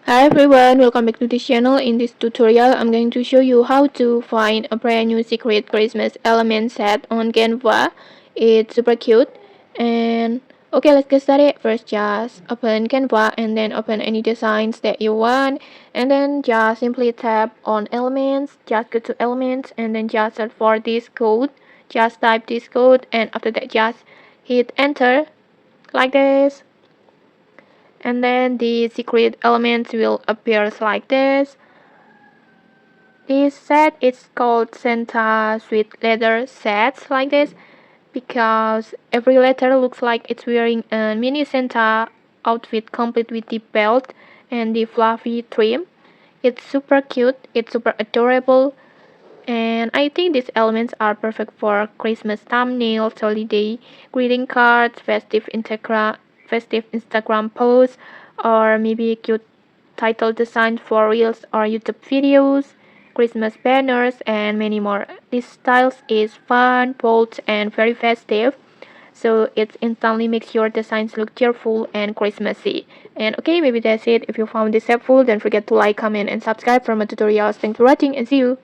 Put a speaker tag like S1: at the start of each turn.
S1: Hi everyone, welcome back to this channel. In this tutorial, I'm going to show you how to find a brand new secret Christmas element set on Canva. It's super cute. And okay, let's get started. First, just open Canva and then open any designs that you want. And then just simply tap on elements, just go to elements and then just search for this code. Just type this code and after that just hit enter like this, and then the secret elements will appear like this. This set is called Santa Sweet Leather sets like this because every letter looks like it's wearing a mini Santa outfit complete with the belt and the fluffy trim. It's super cute, it's super adorable, and I think these elements are perfect for Christmas thumbnails, holiday greeting cards, festive Instagram posts, or maybe cute title designs for reels or YouTube videos, Christmas banners, and many more. This style is fun, bold, and very festive. So it instantly makes your designs look cheerful and Christmassy. And okay, maybe that's it. If you found this helpful, don't forget to like, comment, and subscribe for more tutorials. Thanks for watching and see you.